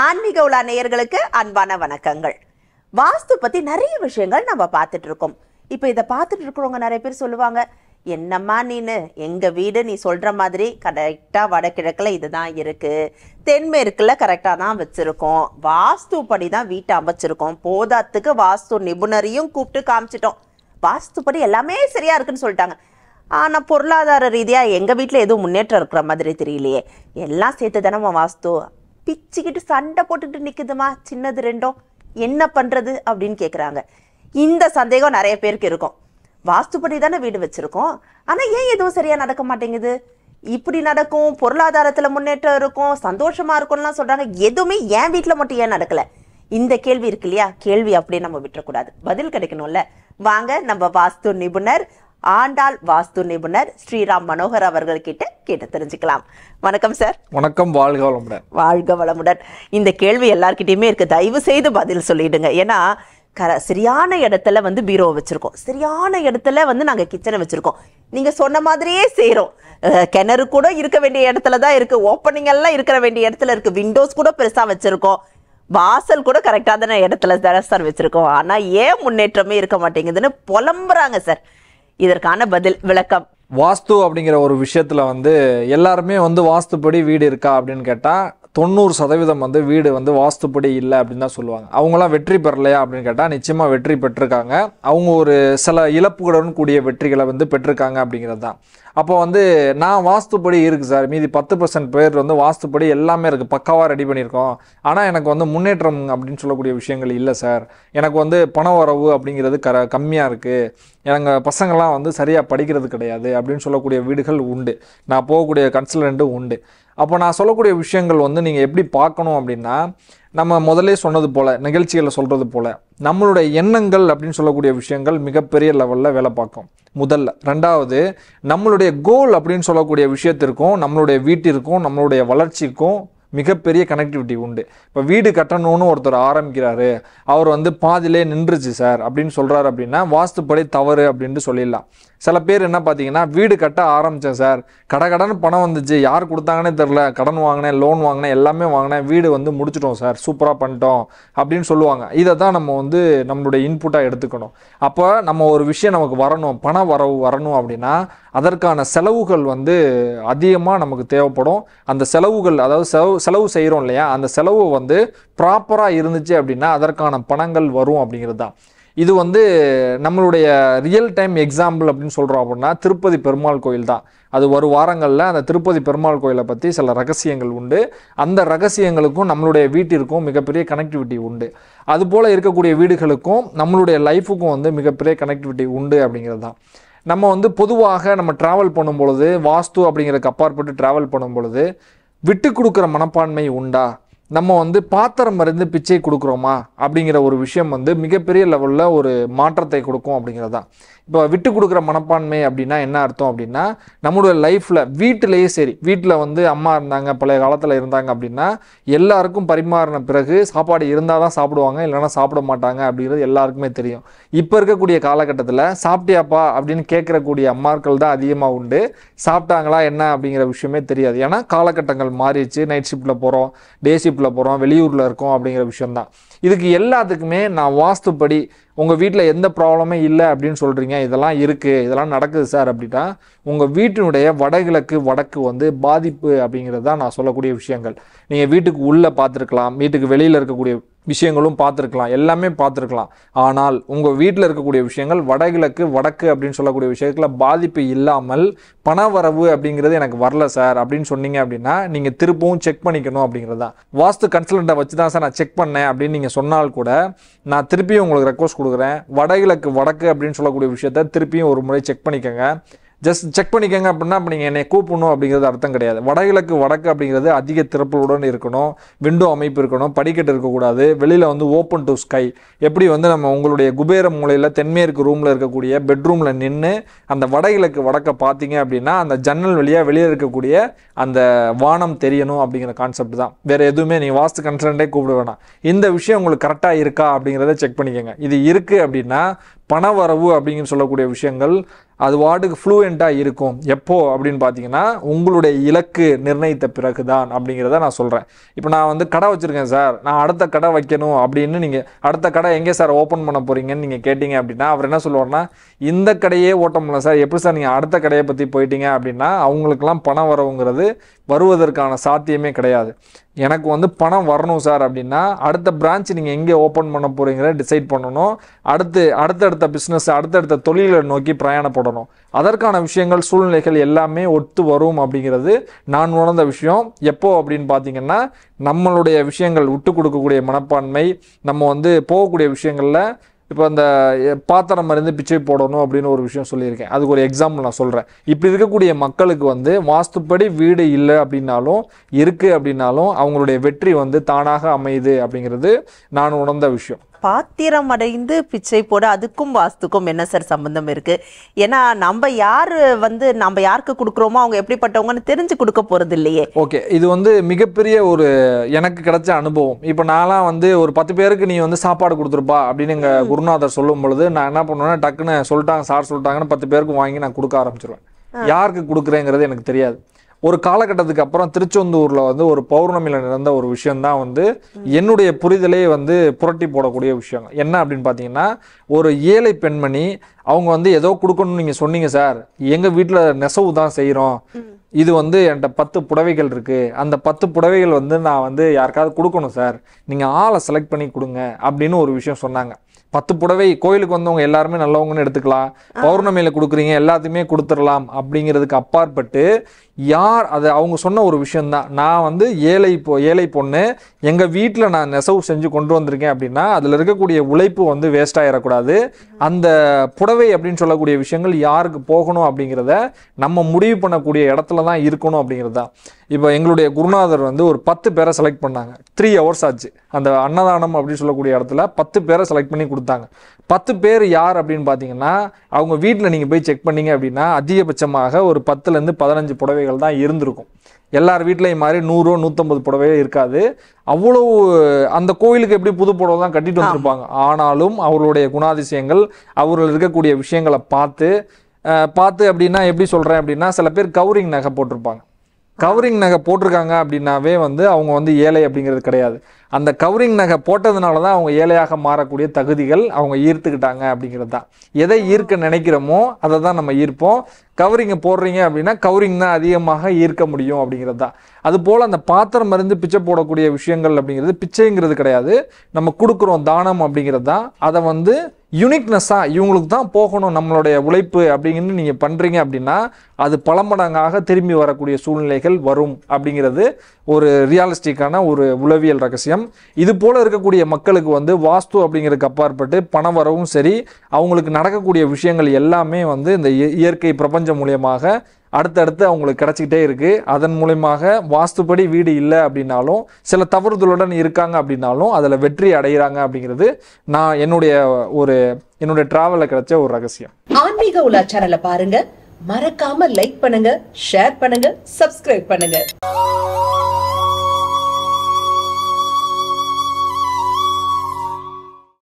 ஆன்மீக உலா நேயர்களுக்கு அன்பான வணக்கங்கள். வாஸ்து பத்தி நிறைய விஷயங்கள் நம்ம பார்த்துட்டு இருக்கோம். இப்போ இதை பார்த்துட்டு இருக்கிறவங்க நிறைய பேர் சொல்லுவாங்க, என்னம்மா நீனு, எங்க வீடு நீ சொல்ற மாதிரி கரெக்டா வடகிழக்குல இதுதான் இருக்கு, தென்மேற்குல கரெக்டா தான் வச்சிருக்கோம், வாஸ்து படி தான் வீட்டை அமைச்சிருக்கோம், போதாத்துக்கு வாஸ்து நிபுணரையும் கூப்பிட்டு காமிச்சிட்டோம், வாஸ்துப்படி எல்லாமே சரியா இருக்குன்னு சொல்லிட்டாங்க. ஆனா பொருளாதார ரீதியா எங்க வீட்டுல எதுவும் முன்னேற்றம் இருக்கிற மாதிரி தெரியலையே, எல்லாம் சேர்த்து தானே வாஸ்து பிச்சுக்கிட்டு சண்டை போட்டுட்டு நிக்குதுமா, சின்னது ரெண்டும் என்ன பண்றது அப்படின்னு கேக்குறாங்க. இந்த சந்தேகம் நிறைய பேருக்கு இருக்கும். வாஸ்துப்படி தானே வீடு வச்சிருக்கோம், ஆனா ஏன் எதுவும் சரியா நடக்க மாட்டேங்குது, இப்படி நடக்கும், பொருளாதாரத்துல முன்னேற்றம் இருக்கும், சந்தோஷமா இருக்கும்லாம் சொல்றாங்க, எதுவுமே என் வீட்டுல மட்டும் ஏன் நடக்கல? இந்த கேள்வி இருக்கு இல்லையா, கேள்வி அப்படியே நம்ம விட்டுறக்கூடாது, பதில் கிடைக்கணும்ல. வாங்க நம்ம வாஸ்து நிபுணர், ஆண்டாள் வாஸ்து நிபுணர் ஸ்ரீராம் மனோகர் அவர்கள் கிட்ட கேட்டு தெரிஞ்சுக்கலாம். வணக்கம் சார். வணக்கம். வாழ்க வளமுடன். வாழ்க வளமுடன். இந்த கேள்வி எல்லார்கிட்டயுமே இருக்கு, தயவு செய்து பதில் சொல்லிடுங்க. ஏன்னா சரியான இடத்துல பீரோ வச்சிருக்கோம், சரியான இடத்துல நாங்க கிச்சனை வச்சிருக்கோம், நீங்க சொன்ன மாதிரியே செய்யறோம், கிணறு கூட இருக்க வேண்டிய இடத்துல தான் இருக்கு, ஓப்பனிங் எல்லாம் இருக்கிற வேண்டிய இடத்துல இருக்கு, விண்டோஸ் கூட பெருசா வச்சிருக்கோம், வாசல் கூட கரெக்டான இடத்துல தானே சார் வச்சிருக்கோம், ஆனா ஏன் முன்னேற்றமே இருக்க மாட்டேங்குதுன்னு புலம்புறாங்க சார். இதற்கான பதில் விளக்கம். வாஸ்து அப்படிங்கிற ஒரு விஷயத்துல எல்லாருமே வாஸ்துப்படி வீடு இருக்கா அப்படின்னு கேட்டா 90% வீடு வாஸ்துப்படி இல்லை அப்படின்னு தான் சொல்லுவாங்க. அவங்களாம் வெற்றி பெறலையா அப்படின்னு கேட்டால் நிச்சயமாக வெற்றி பெற்றிருக்காங்க. அவங்க ஒரு சில இழப்புகளுடன் கூடிய வெற்றிகளை பெற்றிருக்காங்க அப்படிங்கிறது தான். அப்போ நான் வாஸ்துப்படி இருக்குது சார், மீதி 10% பேர் வாஸ்துப்படி எல்லாமே இருக்குது, பக்காவாக ரெடி பண்ணியிருக்கோம், ஆனால் எனக்கு முன்னேற்றம் அப்படின்னு சொல்லக்கூடிய விஷயங்கள் இல்லை சார், எனக்கு பண வரவு அப்படிங்கிறது கம்மியாக இருக்குது, எங்கள் பசங்கள்லாம் சரியாக படிக்கிறது கிடையாது அப்படின்னு சொல்லக்கூடிய வீடுகள் உண்டு. நான் போகக்கூடிய கன்சல்டண்ட்டும் உண்டு. அப்போ நான் சொல்லக்கூடிய விஷயங்கள் நீங்கள் எப்படி பார்க்கணும் அப்படின்னா, நம்ம முதலே சொன்னது போல், நிகழ்ச்சிகளில் சொல்கிறது போல், நம்மளுடைய எண்ணங்கள் அப்படின்னு சொல்லக்கூடிய விஷயங்கள் மிகப்பெரிய லெவலில் வேலை பார்க்கும் முதல்ல. ரெண்டாவது, நம்மளுடைய கோல் அப்படின்னு சொல்லக்கூடிய விஷயத்திற்கும் நம்மளுடைய வீட்டிற்கும் நம்மளுடைய வளர்ச்சிக்கும் மிகப்பெரிய கனெக்டிவிட்டி உண்டு. இப்போ வீடு கட்டணும்னு ஒருத்தர் ஆரம்பிக்கிறாரு, அவர் பாதிலே நின்றுச்சு சார் அப்படின்னு சொல்கிறாரு அப்படின்னா வாஸ்துப்படி தவறு அப்படின்ட்டு சொல்லிடலாம். சில பேர் என்ன பார்த்தீங்கன்னா, வீடு கட்ட ஆரம்பித்தேன் சார், கடன் பணம் வந்துச்சு, யார் கொடுத்தாங்கன்னே தெரில, கடன் வாங்கினேன், லோன் வாங்கினேன், எல்லாமே வாங்கினேன், வீடு முடிச்சிட்டோம் சார், சூப்பராக பண்ணிட்டோம் அப்படின்னு சொல்லுவாங்க. இதை தான் நம்ம நம்மளுடைய இன்புட்டாக எடுத்துக்கணும். அப்போ நம்ம ஒரு விஷயம் நமக்கு வரணும், பண வரவு வரணும் அப்படின்னா அதற்கான செலவுகள் அதிகமாக நமக்கு தேவைப்படும். அந்த செலவுகள், அதாவது செலவு செய்கிறோம் இல்லையா, அந்த செலவு ப்ராப்பராக இருந்துச்சு அப்படின்னா அதற்கான பணங்கள் வரும் அப்படிங்கிறது தான். இது நம்மளுடைய ரியல் டைம் எக்ஸாம்பிள் அப்படின்னு சொல்கிறோம் அப்படின்னா திருப்பதி பெருமாள் கோயில் தான். அது ஒரு வாரங்களில் அந்த திருப்பதி பெருமாள் கோயிலை பற்றி சில ரகசியங்கள் உண்டு. அந்த ரகசியங்களுக்கும் நம்மளுடைய வீட்டிற்கும் மிகப்பெரிய கனெக்டிவிட்டி உண்டு. அதுபோல் இருக்கக்கூடிய வீடுகளுக்கும் நம்மளுடைய லைஃபுக்கும் மிகப்பெரிய கனெக்டிவிட்டி உண்டு அப்படிங்கிறது தான். நம்ம பொதுவாக நம்ம ட்ராவல் பண்ணும் பொழுது, வாஸ்து அப்படிங்கிறதுக்கு அப்பாற்பட்டு ட்ராவல் பண்ணும் பொழுது விட்டு கொடுக்குற மனப்பான்மை உண்டா, நம்ம பாத்திரம் மருந்து பிச்சை கொடுக்குறோமா அப்படிங்கிற ஒரு விஷயம் மிகப்பெரிய லெவலில் ஒரு மாற்றத்தை கொடுக்கும் அப்படிங்கிறது தான். இப்போ விட்டு கொடுக்குற மனப்பான்மை அப்படின்னா என்ன அர்த்தம் அப்படின்னா, நம்மளுடைய லைஃப்பில் வீட்டிலேயே சரி, வீட்டில் அம்மா இருந்தாங்க, பழைய காலத்தில் இருந்தாங்க அப்படின்னா எல்லாருக்கும் பரிமாறின பிறகு சாப்பாடு இருந்தால் தான் சாப்பிடுவாங்க, இல்லைன்னா சாப்பிட மாட்டாங்க அப்படிங்கிறது எல்லாருக்குமே தெரியும். இப்போ இருக்கக்கூடிய காலகட்டத்தில் சாப்பிட்டியாப்பா அப்படின்னு கேட்கக்கூடிய அம்மாக்கள் தான் அதிகமாக உண்டு. சாப்பிட்டாங்களா என்ன அப்படிங்கிற விஷயமே தெரியாது. ஏன்னா காலகட்டங்கள் மாறிடுச்சு, நைட் ஷிஃப்ட்டில் போகிறோம், டே ஷிஃப்ட்டில் போகிறோம், வெளியூரில் இருக்கோம் அப்படிங்கிற விஷயம்தான். இதுக்கு எல்லாத்துக்குமே நான் வாஸ்துப்படி உங்கள் வீட்டில் எந்த ப்ராப்ளமே இல்லை அப்படின்னு சொல்கிறீங்க, இதெல்லாம் இருக்குது, இதெல்லாம் நடக்குது சார் அப்படின்னா உங்கள் வீட்டினுடைய வடகிழக்கு வடக்கு பாதிப்பு அப்படிங்கிறது தான் நான் சொல்லக்கூடிய விஷயங்கள். நீங்கள் வீட்டுக்கு உள்ளே பார்த்துருக்கலாம், வீட்டுக்கு வெளியில் இருக்கக்கூடிய விஷயங்களும் பார்த்துருக்கலாம், எல்லாமே பார்த்துருக்கலாம். ஆனால் உங்கள் வீட்டில் இருக்கக்கூடிய விஷயங்கள் வடகிழக்கு வடக்கு அப்படின்னு சொல்லக்கூடிய விஷயத்தில் பாதிப்பு இல்லாமல் பணவரவு அப்படிங்கிறது எனக்கு வரல சார் அப்படின்னு சொன்னீங்க அப்படின்னா நீங்கள் திருப்பவும் செக் பண்ணிக்கணும் அப்படிங்கிறது தான். வாஸ்து கன்சல்டண்ட்டை வச்சு தான் சார் நான் செக் பண்ணேன் அப்படின்னு நீங்கள் சொன்னால் கூட நான் திருப்பியும் உங்களுக்கு ரெக்வஸ்ட் கொடுக்குறேன், வடகிழக்கு வடக்கு அப்படின்னு சொல்லக்கூடிய விஷயத்த திருப்பியும் ஒரு முறை செக் பண்ணிக்கோங்க. ஜஸ்ட் செக் பண்ணிக்கோங்க அப்படின்னா இப்போ நீங்கள் என்னை கூப்பிடணும் அப்படிங்கிறது அர்த்தம் கிடையாது. வடகிழக்கு வடக்கு அப்படிங்கிறது அதிக திறப்புகளுடன் இருக்கணும், விண்டோ அமைப்பு இருக்கணும், படிக்கட்டு இருக்கக்கூடாது, வெளியில் ஓப்பன் டு ஸ்கை. எப்படி நம்ம உங்களுடைய குபேர மூலையில் தென்மேற்கு ரூமில் இருக்கக்கூடிய பெட்ரூமில் நின்று அந்த வடகிழக்கு வடக்கை பார்த்தீங்க அப்படின்னா அந்த ஜன்னல் வழியாக வெளியே இருக்கக்கூடிய அந்த வானம் தெரியணும் அப்படிங்கிற கான்செப்ட் தான். வேறு எதுவுமே நீங்கள் வாஸ்து கன்சல்டண்ட்டே கூப்பிட வேணாம். இந்த விஷயம் உங்களுக்கு கரெக்டாக இருக்கா அப்படிங்கிறத செக் பண்ணிக்கோங்க. இது இருக்குது அப்படின்னா பணவரவு அப்படிங்கிற சொல்லக்கூடிய விஷயங்கள் அது வாட்டுக்கு ஃப்ளூயண்ட்டாக இருக்கும். எப்போ அப்படின்னு பார்த்தீங்கன்னா உங்களுடைய இலக்கு நிர்ணயித்த பிறகு தான் அப்படிங்கிறத நான் சொல்கிறேன். இப்போ நான் வந்து கடை வச்சுருக்கேன் சார், நான் அடுத்த கடை வைக்கணும் அப்படின்னு நீங்கள் அடுத்த கடை எங்கே சார் ஓப்பன் பண்ண போகிறீங்கன்னு நீங்கள் கேட்டிங்க அப்படின்னா அவர் என்ன சொல்லுவார்னா, இந்த கடையே ஓட்ட முடியல சார், எப்படி சார் நீங்கள் அடுத்த கடையை பற்றி போயிட்டீங்க அப்படின்னா அவங்களுக்கெல்லாம் பணம் வரவுங்கிறது வருவதற்கான சாத்தியமே கிடையாது. எனக்கு வந்து பணம் வரணும் சார் அப்படின்னா அடுத்த பிரான்ச் நீங்கள் எங்கே ஓப்பன் பண்ண போகிறீங்கிற டிசைட் பண்ணணும். அடுத்தடுத்த பிஸ்னஸ் அடுத்தடுத்த தொழிலை நோக்கி பிரயாணப்படணும். அதற்கான விஷயங்கள் சூழ்நிலைகள் எல்லாமே ஒத்து வரும் அப்படிங்கிறது நான் உணர்ந்த விஷயம். எப்போ அப்படின்னு பார்த்தீங்கன்னா நம்மளுடைய விஷயங்கள் விட்டு கொடுக்கக்கூடிய மனப்பான்மை, நம்ம வந்து போகக்கூடிய விஷயங்களில் இப்போ அந்த பாத்திரம் மருந்து பிச்சை போடணும் அப்படின்னு ஒரு விஷயம் சொல்லியிருக்கேன். அதுக்கு ஒரு எக்ஸாம்பிள் நான் சொல்கிறேன். இப்படி இருக்கக்கூடிய மக்களுக்கு வந்து வாஸ்துப்படி வீடு இல்லை அப்படின்னாலும் இருக்குது அப்படின்னாலும் அவங்களுடைய வெற்றி வந்து தானாக அமையுது அப்படிங்கிறது நான் உணர்ந்த விஷயம். பாத்திரம் அடைந்து பிச்சை போட அதுக்கும் வாஸ்துக்கும் என்ன சார் சம்பந்தம் இருக்கு? ஏன்னா நம்ம யாருக்கு கொடுக்குறோமோ அவங்க எப்படிப்பட்டவங்கன்னு தெரிஞ்சு கொடுக்க போறது இல்லையே. ஓகே, இது வந்து மிகப்பெரிய ஒரு எனக்கு கிடைச்ச அனுபவம். இப்போ நான்லாம் வந்து ஒரு 10 பேருக்கு நீ வந்து சாப்பாடு கொடுத்துருப்பா அப்படின்னு எங்க குருநாதர் சொல்லும் பொழுது நான் என்ன பண்ணுவேன்னா டக்குன்னு சொல்லிட்டாங்க சார் சொல்லிட்டாங்கன்னு 10 பேருக்கு வாங்கி நான் கொடுக்க ஆரம்பிச்சிருவேன். யாருக்கு கொடுக்குறேங்கிறது எனக்கு தெரியாது. ஒரு காலகட்டத்துக்கு அப்புறம் திருச்செந்தூர்ல வந்து ஒரு பௌர்ணமியில் நடந்த ஒரு விஷயம்தான் வந்து என்னுடைய புரிதலே வந்து புரட்டி போடக்கூடிய விஷயம். என்ன அப்படின்னு பார்த்தீங்கன்னா ஒரு ஏழை பெண்மணி அவங்க வந்து ஏதோ கொடுக்கணும்னு நீங்கள் சொன்னீங்க சார், எங்கள் வீட்டில் நெசவு தான் செய்கிறோம், இது வந்து என்கிட்ட 10 புடவைகள் இருக்குது, அந்த 10 புடவைகள் வந்து நான் வந்து யாருக்காவது கொடுக்கணும் சார், நீங்கள் ஆளை செலக்ட் பண்ணி கொடுங்க அப்படின்னு ஒரு விஷயம் சொன்னாங்க. 10 புடவை கோயிலுக்கு வந்தவங்க எல்லாருமே நல்லவங்கன்னு எடுத்துக்கலாம், பௌர்ணமியில் கொடுக்குறீங்க எல்லாத்தையுமே கொடுத்துடலாம் அப்படிங்கிறதுக்கு அப்பாற்பட்டு யார் அது அவங்க சொன்ன ஒரு விஷயந்தான். நான் வந்து ஏழை பொண்ணு, எங்கள் வீட்டில் நான் நெசவு செஞ்சு கொண்டு வந்திருக்கேன் அப்படின்னா அதில் இருக்கக்கூடிய உழைப்பு வந்து வேஸ்ட் ஆகிடக்கூடாது. அந்த புடவை அப்படின்னு சொல்லக்கூடிய விஷயங்கள் யாருக்கு போகணும் அப்படிங்கிறத நம்ம முடிவு பண்ணக்கூடிய இடத்துல தான் இருக்கணும் அப்படிங்கிறது தான். இப்போ எங்களுடைய குருநாதர் வந்து ஒரு 10 பேரை செலக்ட் பண்ணாங்க. 3 hours ஆச்சு. அந்த அன்னதானம் அப்படின்னு சொல்லக்கூடிய இடத்துல 10 பேரை செலக்ட் பண்ணி கொடுத்தாங்க. 10 பேர் யார் அப்படின்னு பார்த்தீங்கன்னா அவங்க வீட்டில் நீங்கள் போய் செக் பண்ணீங்க அப்படின்னா அதிகபட்சமாக ஒரு 10லேருந்து 15 புடவைகள் தான் இருந்திருக்கும். எல்லார் வீட்லையும் மாதிரி 100 150 புடவையே இருக்காது. அவ்வளவு அந்த கோயிலுக்கு எப்படி புது புடவை தான் கட்டிட்டு வந்திருப்பாங்க. ஆனாலும் அவர்களுடைய குணாதிசயங்கள் அவர்கள் இருக்கக்கூடிய விஷயங்களை பார்த்து அப்படின்னா எப்படி சொல்கிறேன் அப்படின்னா சில பேர் கவரிங் நகை போட்டிருப்பாங்க. கவரிங் நகை போட்டிருக்காங்க அப்படின்னாவே வந்து அவங்க வந்து ஏழை அப்படிங்கிறது கிடையாது. அந்த கவரிங் நகை போட்டதுனால தான் அவங்க ஏழையாக மாறக்கூடிய தகுதிகள் அவங்க ஈர்த்துக்கிட்டாங்க அப்படிங்கிறது தான். எதை ஈர்க்க நினைக்கிறோமோ அதை தான் நம்ம ஈர்ப்போம். கவரிங்கை போடுறீங்க அப்படின்னா கவரிங் தான் அதிகமாக ஈர்க்க முடியும் அப்படிங்கிறது தான். அதுபோல் அந்த பாத்திரம் மருந்து பிச்சை போடக்கூடிய விஷயங்கள் அப்படிங்கிறது பிச்சைங்கிறது கிடையாது, நம்ம கொடுக்குறோம் தானம் அப்படிங்கிறது தான். அதை வந்து யூனிக்னஸாக இவங்களுக்கு தான் போகணும் நம்மளுடைய உழைப்பு அப்படிங்கிறது நீங்கள் பண்ணுறீங்க அப்படின்னா அது பல மடங்காக திரும்பி வரக்கூடிய சூழ்நிலைகள் வரும் அப்படிங்கிறது ஒரு ரியலிஸ்டிக்கான ஒரு உளவியல் ரகசியம். இது போல் இருக்கக்கூடிய மக்களுக்கு வந்து வாஸ்து அப்படிங்கிறதுக்கு அப்பாற்பட்டு பணம் வரவும் சரி, அவங்களுக்கு நடக்கக்கூடிய விஷயங்கள் எல்லாமே வந்து இந்த இயற்கை பிரபஞ்சம் மூலியமாக அடுத்தடுத்து அவங்களுக்கு கிடைச்சிக்கிட்டே இருக்குது. அதன் மூலமாக வாஸ்துப்படி வீடு இல்லை அப்படின்னாலும் சில தவறுதலுடன் இருக்காங்க அப்படின்னாலும் அதில் வெற்றி அடைகிறாங்க அப்படிங்கிறது நான் என்னுடைய டிராவலில் கிடைச்ச ஒரு ரகசியம். ஆன்மீக உலா சேனலை பாருங்க, மறக்காம லைக் பண்ணுங்க, ஷேர் பண்ணுங்க, சப்ஸ்கிரைப் பண்ணுங்க.